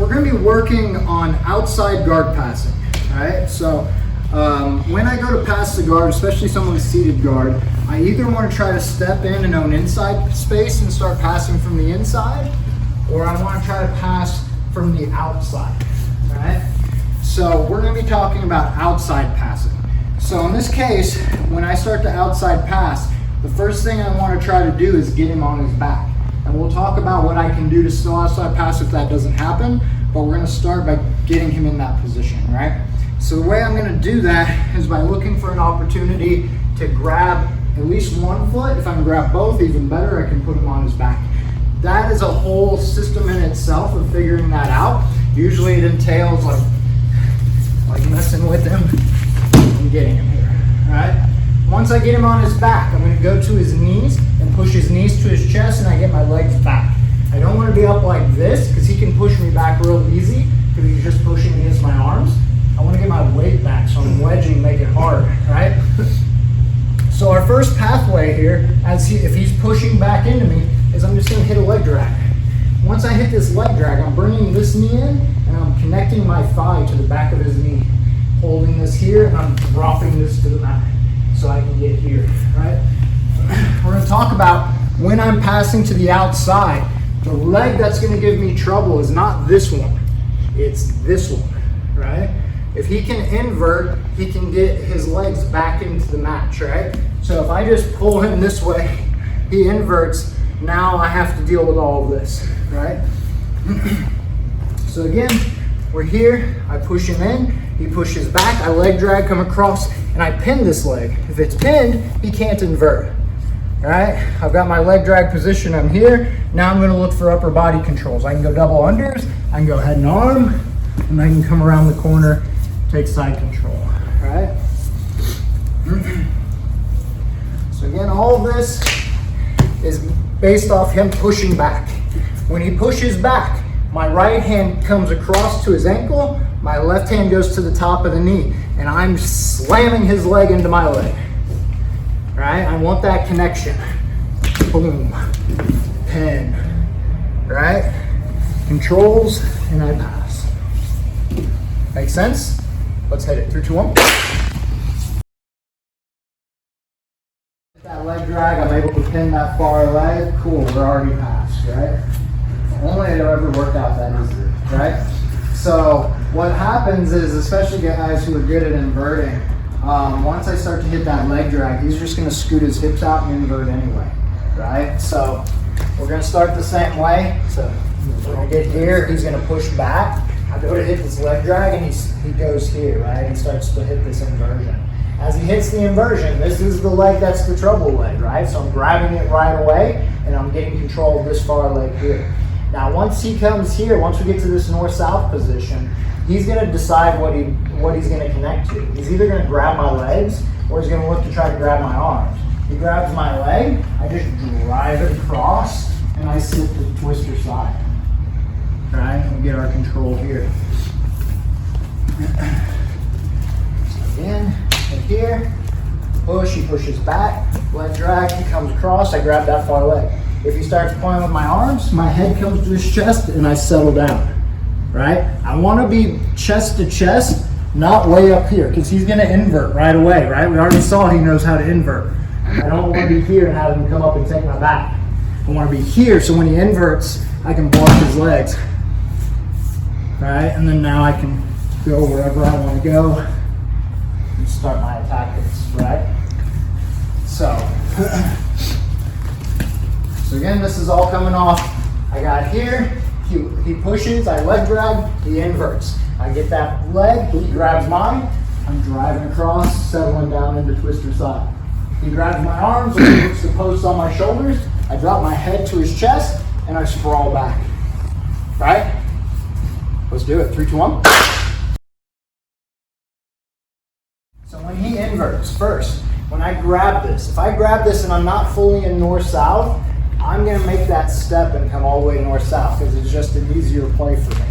we're going to be working on outside guard passing. All right, so when I go to pass the guard, especially someone's seated guard, I either want to try to step in and own inside space and start passing from the inside, or I want to try to pass from the outside. All right, so we're going to be talking about outside passing. So in this case, when I start to outside pass, the first thing I want to try to do is get him on his back. And we'll talk about what I can do to still outside pass if that doesn't happen, but we're going to start by getting him in that position, right? So the way I'm going to do that is by looking for an opportunity to grab at least one foot. If I can grab both, even better, I can put him on his back. That is a whole system in itself of figuring that out. Usually it entails like messing with him and getting him here, all right? Once I get him on his back, I'm going to go to his knees and push his knees to his chest, and I get my legs back. I don't want to be up like this because he can push me back real easy because he's just pushing against my arms. I want to get my weight back, so I'm wedging, make it hard, right? So our first pathway here, if he's pushing back into me, is I'm just going to hit a leg drag. Once I hit this leg drag, I'm bringing this knee in, and I'm connecting my thigh to the back of his knee, holding this here, and I'm dropping this to the mat so I can get here, right? We're going to talk about when I'm passing to the outside, the leg that's going to give me trouble is not this one, it's this one, right? If he can invert, he can get his legs back into the match, right? So if I just pull him this way, he inverts, now I have to deal with all of this, right? So again, we're here, I push him in, he pushes back, I leg drag, come across, and I pin this leg. If it's pinned, he can't invert. All right, I've got my leg drag position, I'm here. Now I'm gonna look for upper body controls. I can go double unders, I can go head and arm, and I can come around the corner, take side control, all right? So again, all of this is based off him pushing back. When he pushes back, my right hand comes across to his ankle, my left hand goes to the top of the knee, and I'm slamming his leg into my leg. Right? I want that connection. Boom. Pin. Right? Controls, and I pass. Make sense? Let's hit it. 3, 2, 1. That leg drag, I'm able to pin that far leg. Cool, we're already past, right? Only it ever worked out that easy, right? So what happens is, especially guys who are good at inverting, once I start to hit that leg drag, he's just going to scoot his hips out and invert anyway, right? So we're going to start the same way. So when I get here, he's going to push back. I go to hit this leg drag, and he goes here, right? He starts to hit this inversion. As he hits the inversion, this is the leg that's the trouble leg, right? So I'm grabbing it right away, and I'm getting control of this far leg here. Now, once he comes here, once we get to this north-south position, he's going to decide what he's going to connect to. He's either going to grab my legs, or he's going to look to try to grab my arms. He grabs my leg, I just drive it across, and I sit to the twister side. All right, and we get our control here. So again, in here, push, he pushes back, leg drag, he comes across, I grab that far leg. If he starts playing with my arms, my head comes to his chest, and I settle down. Right? I want to be chest to chest, not way up here, because he's going to invert right away, right? We already saw he knows how to invert. I don't want to be here and have him come up and take my back. I want to be here, so when he inverts, I can block his legs. Right? And then now I can go wherever I want to go and start my attack hits, right? So again, this is all coming off. I got here. He pushes, I leg drag, he inverts. I get that leg, he grabs mine, I'm driving across, settling down into twister side. He grabs my arms, and he puts the posts on my shoulders, I drop my head to his chest, and I sprawl back. Right? Let's do it. 3, 2, 1. So when he inverts, first, when I grab this, if I grab this and I'm not fully in north-south, I'm going to make that step and come all the way north-south because it's just an easier play for me,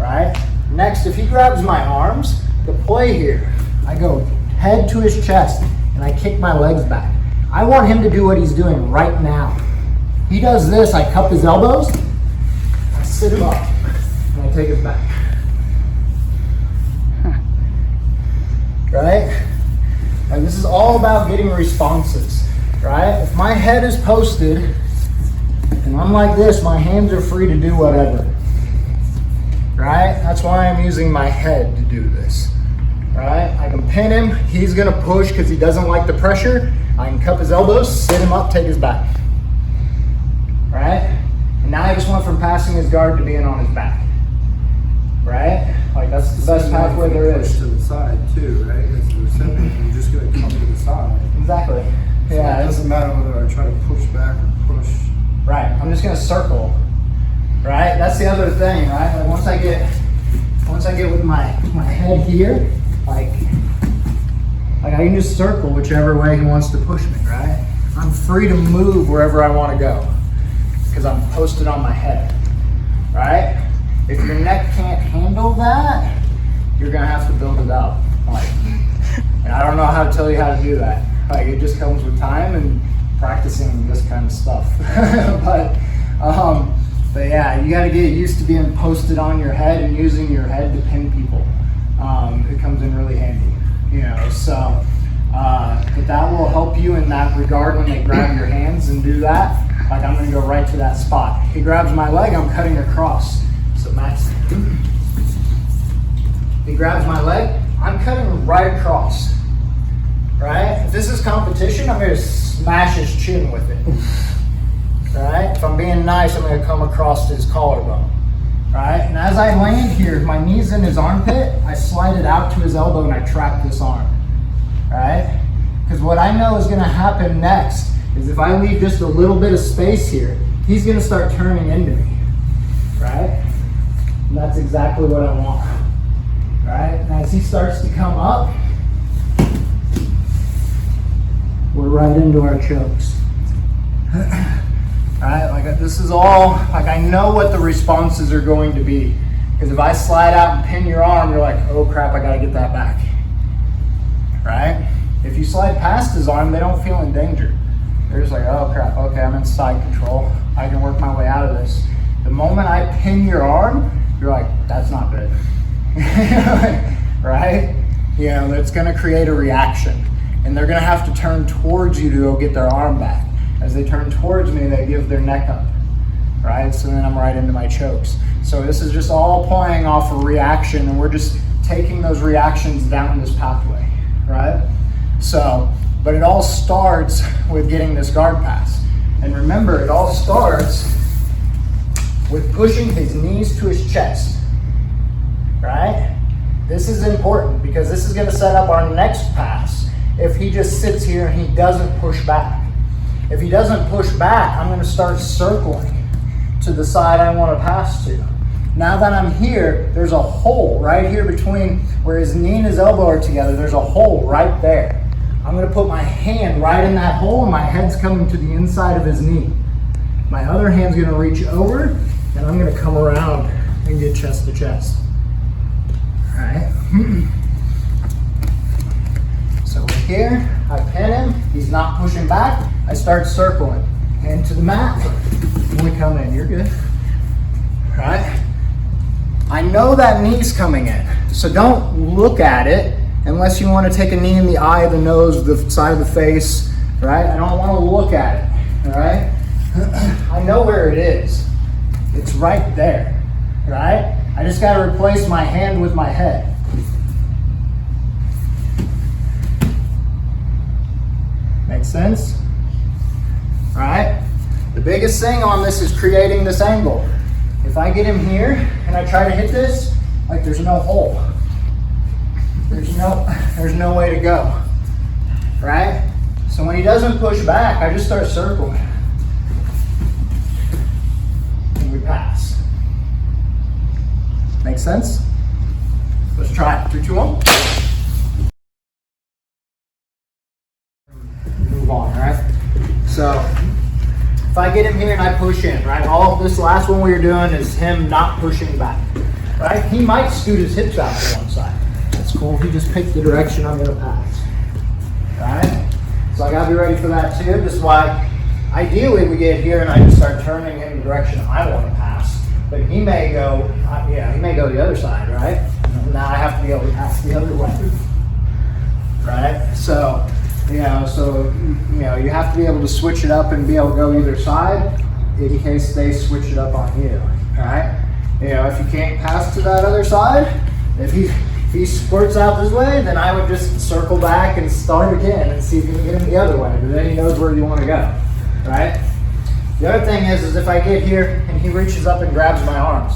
right? Next, if he grabs my arms, the play here, I go head to his chest and I kick my legs back. I want him to do what he's doing right now. He does this, I cup his elbows, I sit him up, and I I take his back. Right? And this is all about getting responses, right? If my head is posted and I'm like this, my hands are free to do whatever, right? That's why I'm using my head to do this, right? I can pin him, he's gonna push because he doesn't like the pressure. I can cup his elbows, sit him up, take his back, right? And now I just went from passing his guard to being on his back, right? Like that's the best pathway there is. To the side too, right? As the recipient, you're just gonna come to the side. Exactly. So Yeah. it doesn't matter whether I try to push back or push. Right. I'm just gonna circle. Right. That's the other thing. Right. Like once I get with my head here, like I can just circle whichever way he wants to push me. Right. I'm free to move wherever I want to go because I'm posted on my head. Right. If your neck can't handle that, you're gonna have to build it up. Like, and I don't know how to tell you how to do that. Like, it just comes with time and practicing this kind of stuff. but yeah, you got to get used to being posted on your head and using your head to pin people. It comes in really handy, you know. So, but that will help you in that regard when they grab your hands and do that. Like, I'm gonna go right to that spot. He grabs my leg, I'm cutting across. So Max, he grabs my leg, I'm cutting right across, right? If this is competition, I'm gonna smash his chin with it, right? If I'm being nice, I'm gonna come across his collarbone, right? And as I land here, my knee's in his armpit, I slide it out to his elbow and I trap this arm, right? Because what I know is gonna happen next is if I leave just a little bit of space here, he's gonna start turning into me, right? And that's exactly what I want, right? And as he starts to come up, we're right into our chokes. Right? Like this is all, like I know what the responses are going to be. Because if I slide out and pin your arm, you're like, oh crap, I gotta get that back. Right? If you slide past his arm, they don't feel in danger. They're just like, oh crap, okay, I'm in side control. I can work my way out of this. The moment I pin your arm, you're like, that's not good. Right? You know, that's gonna create a reaction. And they're gonna have to turn towards you to go get their arm back. As they turn towards me, they give their neck up, right? So then I'm right into my chokes. So this is just all playing off a reaction, and we're just taking those reactions down this pathway, right? So, but it all starts with getting this guard pass. And remember, it all starts with pushing his knees to his chest, right? This is important because this is gonna set up our next pass if he just sits here and he doesn't push back. If he doesn't push back, I'm gonna start circling to the side I wanna pass to. Now that I'm here, there's a hole right here between where his knee and his elbow are together. There's a hole right there. I'm gonna put my hand right in that hole and my head's coming to the inside of his knee. My other hand's gonna reach over and I'm gonna come around and get chest to chest. All right. So we're here, I pin him, he's not pushing back, I start circling. Hand to the mat, and we come in, you're good. All right. I know that knee's coming in, so don't look at it unless you want to take a knee in the eye, the nose, the side of the face, right? I don't want to look at it, all right? I know where it is. It's right there, right? I just got to replace my hand with my head. Make sense? All right? The biggest thing on this is creating this angle. If I get him here and I try to hit this, like there's no hole. There's no way to go, right? So when he doesn't push back, I just start circling. And we pass. Make sense? Let's try it. 3, 2, 1. Move on, all right? So if I get him here and I push in, right? All this last one we were doing is him not pushing back, right? He might scoot his hips out to one side. That's cool. He just picked the direction I'm gonna pass, right? So I gotta be ready for that too. This is why ideally we get here and I just start turning in the direction I want to pass. but he may go, he may go the other side, right? And now I have to be able to pass the other way, right? So, you have to be able to switch it up and be able to go either side in case they switch it up on you, right? If you can't pass to that other side, if he squirts out this way, then I would just circle back and start again and see if you can get him the other way. But then he knows where you want to go, right? The other thing is if I get here and he reaches up and grabs my arms,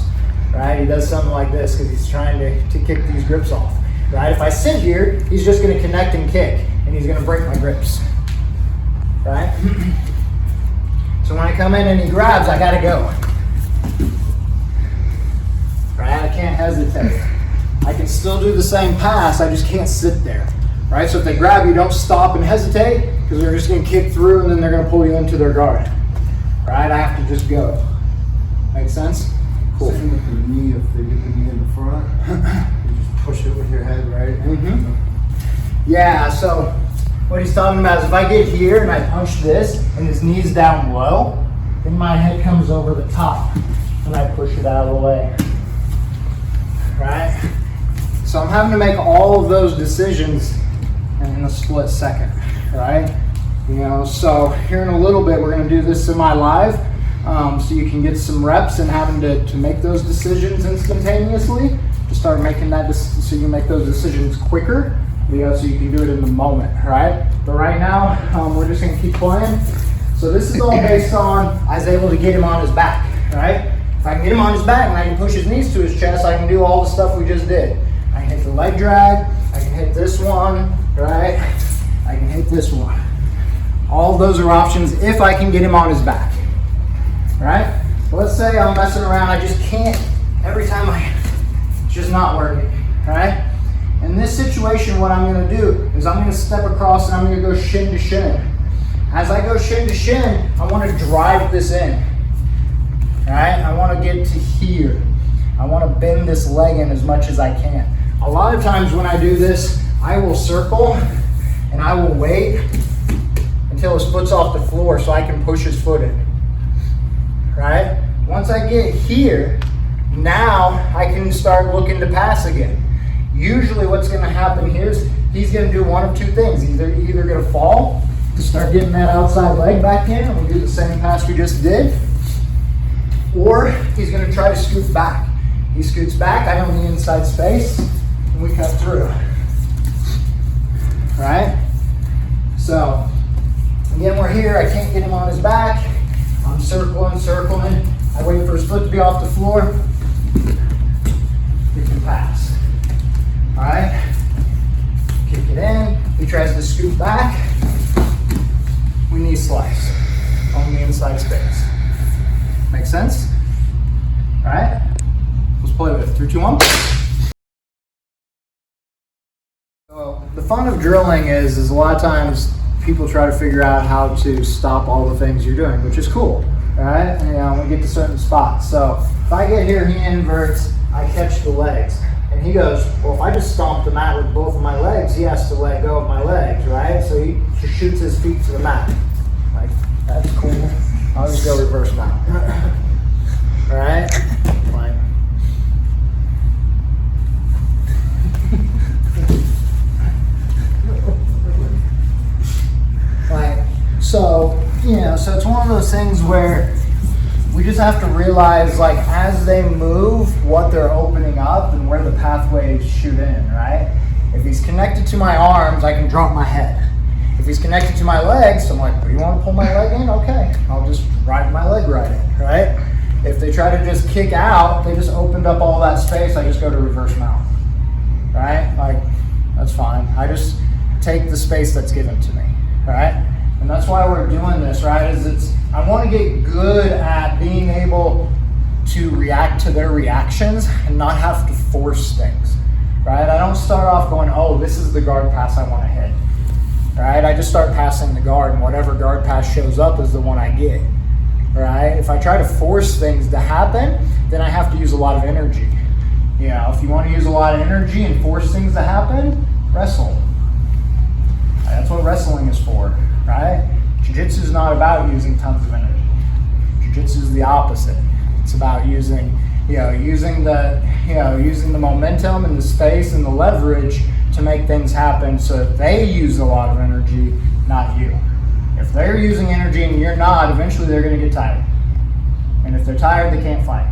right? He does something like this because he's trying to kick these grips off, right? If I sit here, he's just going to connect and kick, and he's going to break my grips, right? So when I come in and he grabs, I got to go, right? I can't hesitate. I can still do the same pass, I just can't sit there, right? So if they grab you, don't stop and hesitate because they're just going to kick through and then they're going to pull you into their guard. Right, I have to just go. Make sense? Cool. Same with the knee, if they get the knee in the front, you just push it with your head, right? Mm-hmm. Yeah, so what he's talking about is if I get here and I punch this and his knee's down low, then my head comes over the top and I push it out of the way. Right? So I'm having to make all of those decisions in a split second, right? So here in a little bit, we're going to do this semi-live, so you can get some reps and having to make those decisions instantaneously. To start making that, so you can make those decisions quicker, so you can do it in the moment, right? But right now, we're just going to keep playing. So this is all based on I was able to get him on his back, right? If I can get him on his back and I can push his knees to his chest, I can do all the stuff we just did. I can hit the leg drag, I can hit this one, right? I can hit this one. All of those are options if I can get him on his back, right? Let's say I'm messing around, I just can't, every time it's just not working, right? In this situation, what I'm gonna do is I'm gonna step across and I'm gonna go shin to shin. As I go shin to shin, I wanna drive this in, right? I wanna get to here. I wanna bend this leg in as much as I can. A lot of times when I do this, I will circle and I will wait until his foot's off the floor so I can push his foot in, right? Once I get here, now I can start looking to pass again. Usually what's gonna happen here is he's gonna do one of two things. Either gonna fall to start getting that outside leg back in, and we'll do the same pass we just did, or he's gonna try to scoot back. He scoots back, I own the inside space, and we cut through, right? So, again, we're here, I can't get him on his back. I'm circling. I wait for his foot to be off the floor. We can pass. All right? Kick it in. He tries to scoot back. We knee slice on the inside space. Make sense? All right? Let's play with it. 3, 2, 1. So the fun of drilling is a lot of times people try to figure out how to stop all the things you're doing, which is cool, right? And we get to certain spots. So if I get here, he inverts, I catch the legs. And he goes, well, if I just stomp the mat with both of my legs, he has to let go of my legs, right? So he just shoots his feet to the mat. Like, that's cool. I'll just go reverse mount. All right? Fine. So it's one of those things where we just have to realize, like, as they move, what they're opening up and where the pathways shoot in, right? If he's connected to my arms, I can drop my head. If he's connected to my legs, I'm like, do you want to pull my leg in? Okay, I'll just ride my leg right in, right? If they try to just kick out, they just opened up all that space, I just go to reverse mount, right? Like, that's fine. I just take the space that's given to me, right? And that's why we're doing this, right? I want to get good at being able to react to their reactions and not have to force things, right? I don't start off going, oh, this is the guard pass I want to hit, right? I just start passing the guard, and whatever guard pass shows up is the one I get, right? If I try to force things to happen, then I have to use a lot of energy. If you want to use a lot of energy and force things to happen, wrestle. That's what wrestling is for, right? Jiu-Jitsu is not about using tons of energy. Jiu-Jitsu is the opposite. It's about using the momentum and the space and the leverage to make things happen so that they use a lot of energy, not you. If they're using energy and you're not, eventually they're going to get tired. And if they're tired, they can't fight,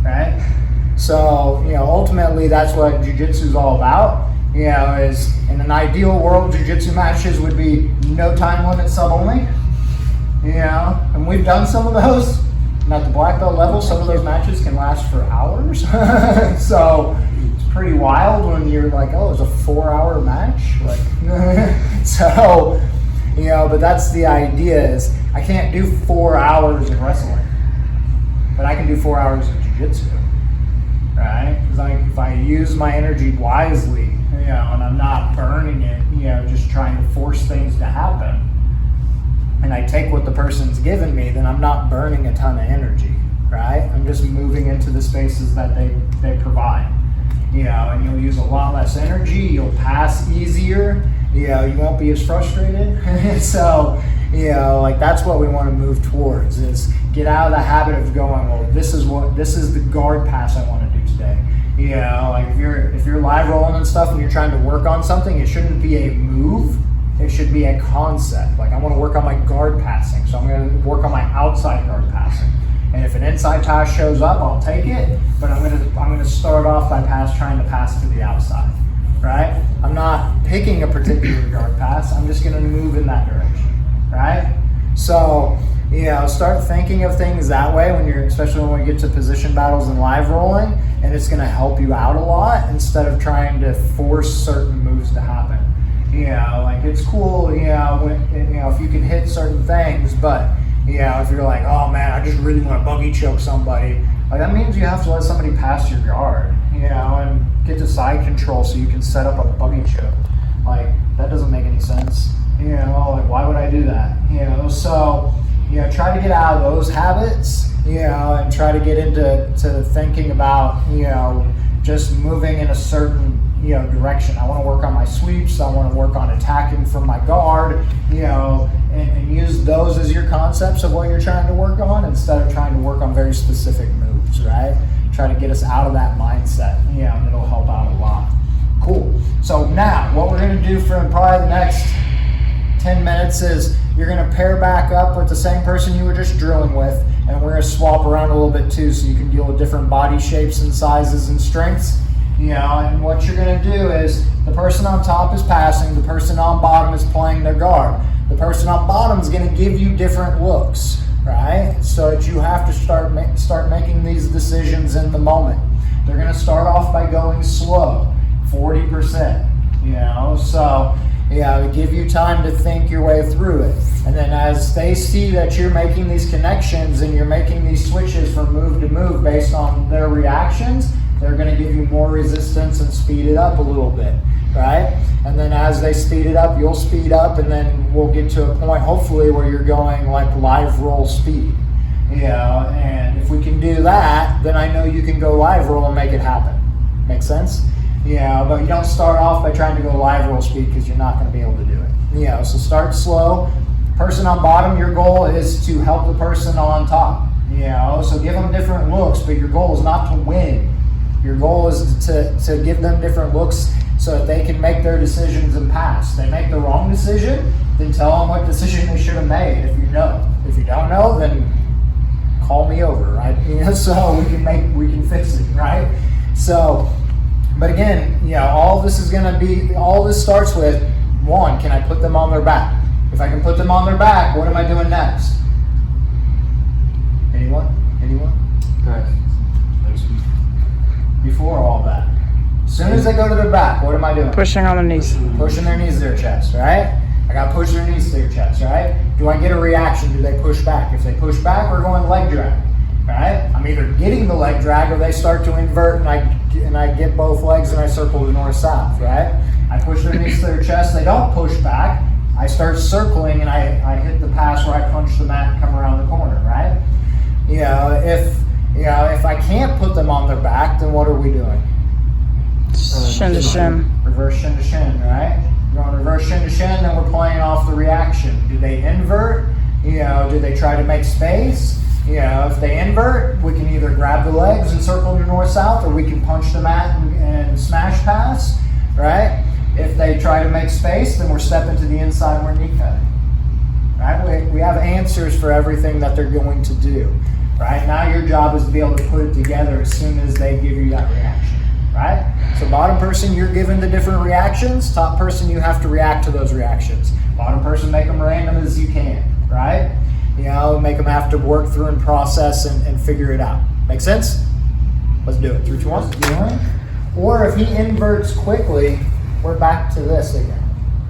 right? So, ultimately that's what jiu-jitsu is all about. Is in an ideal world, jiu-jitsu matches would be no time limit, sub only. And we've done some of those. And at the black belt level, some of those matches can last for hours. So it's pretty wild when you're like, oh, it's a 4-hour match. So, but that's the idea is I can't do 4 hours of wrestling, but I can do 4 hours of jiu-jitsu, right? Because if I use my energy wisely, and I'm not burning it, just trying to force things to happen, and I take what the person's given me, then I'm not burning a ton of energy, right? I'm just moving into the spaces that they provide, and you'll use a lot less energy, you'll pass easier, you won't be as frustrated. So, that's what we want to move towards, is get out of the habit of going, well, this is the guard pass I want to do today. If you're live rolling and stuff and you're trying to work on something, it shouldn't be a move. It should be a concept. I want to work on my guard passing, so I'm going to work on my outside guard passing. And if an inside pass shows up, I'll take it. But I'm going to start off by trying to pass to the outside, right? I'm not picking a particular guard pass. I'm just going to move in that direction, right? So, start thinking of things that way especially when we get to position battles and live rolling, and it's going to help you out a lot instead of trying to force certain moves to happen. It's cool, if you can hit certain things, but, if you're like, oh man, I just really want to buggy choke somebody, that means you have to let somebody pass your guard, and get to side control so you can set up a buggy choke. That doesn't make any sense. Why would I do that? So, try to get out of those habits, and try to get into thinking about, just moving in a certain, direction. I want to work on my sweeps. I want to work on attacking from my guard, and use those as your concepts of what you're trying to work on instead of trying to work on very specific moves, right? Try to get us out of that mindset, and it'll help out a lot. Cool. So now what we're going to do for probably the next 10 minutes is you're going to pair back up with the same person you were just drilling with, and we're going to swap around a little bit too so you can deal with different body shapes and sizes and strengths. And what you're going to do is the person on top is passing, the person on bottom is playing their guard. The person on bottom is going to give you different looks, right? So that you have to start making these decisions in the moment. They're going to start off by going slow, 40%, so to give you time to think your way through it. And then as they see that you're making these connections and you're making these switches from move to move based on their reactions, they're going to give you more resistance and speed it up a little bit, right? And then as they speed it up, you'll speed up, and then we'll get to a point, hopefully, where you're going like live roll speed. And if we can do that, then I know you can go live roll and make it happen. Make sense? But you don't start off by trying to go live roll speed because you're not going to be able to do it. So start slow. Person on bottom, your goal is to help the person on top. So give them different looks, but your goal is not to win. Your goal is to give them different looks so that they can make their decisions and pass. They make the wrong decision, then tell them what decision they should have made if you know. If you don't know, then call me over, right? So we can fix it, right? So, but again, all this starts with, one, can I put them on their back? If I can put them on their back, what am I doing next? Anyone? Nice. Before all that, as soon as they go to their back, what am I doing? Pushing on their knees. Pushing their knees to their chest, right? I got to push their knees to their chest, right? Do I get a reaction? Do they push back? If they push back, we're going leg drag, right? I'm either getting the leg drag or they start to invert and I get both legs and I circle to north-south, right? I push their knees to their chest. They don't push back. I start circling and I hit the pass where I punch the mat and come around the corner, right? If I can't put them on their back, then what are we doing? Shin to shin. Reverse shin to shin, right? We're going reverse shin to shin, then we're playing off the reaction. Do they invert? Do they try to make space? If they invert, we can either grab the legs and circle to north-south, or we can punch the mat and smash pass, right? If they try to make space, then we're stepping to the inside and we're knee cutting, right? We have answers for everything that they're going to do, right? Now your job is to be able to put it together as soon as they give you that reaction, right? So bottom person, you're given the different reactions. Top person, you have to react to those reactions. Bottom person, make them random as you can, right? You know, make them have to work through and process and figure it out. Make sense? Let's do it. 3, 2, 1. Or if he inverts quickly, we're back to this again,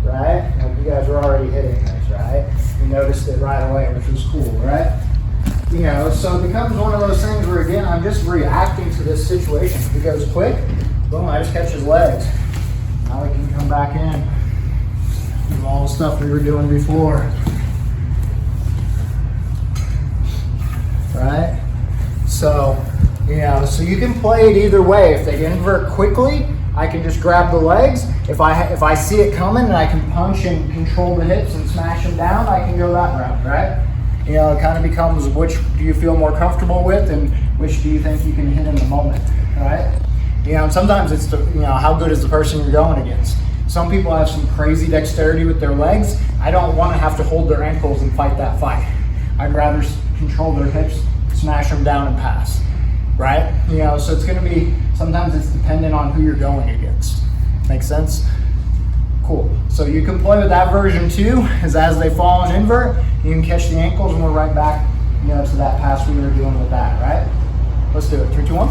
right? Like you guys were already hitting this, right? You noticed it right away, which was cool, right? You know, so it becomes one of those things where, again, I'm just reacting to this situation. If he goes quick, boom, I just catch his legs. Now we can come back in. Do all the stuff we were doing before. Right? So, you know, so you can play it either way. If they invert quickly, I can just grab the legs. If I see it coming and I can punch and control the hips and smash them down, I can go that route, right? You know, it kind of becomes which do you feel more comfortable with and which do you think you can hit in the moment, right? You know, and sometimes it's the, you know, how good is the person you're going against. Some people have some crazy dexterity with their legs. I don't want to have to hold their ankles and fight that fight. I'd rather control their hips, smash them down and pass, right? You know, so it's going to be, sometimes it's dependent on who you're going against. Make sense? Cool. So you can play with that version too, is as they fall and invert, you can catch the ankles and we're right back, you know, to that pass we were doing with that, right? Let's do it. 3, 2, 1.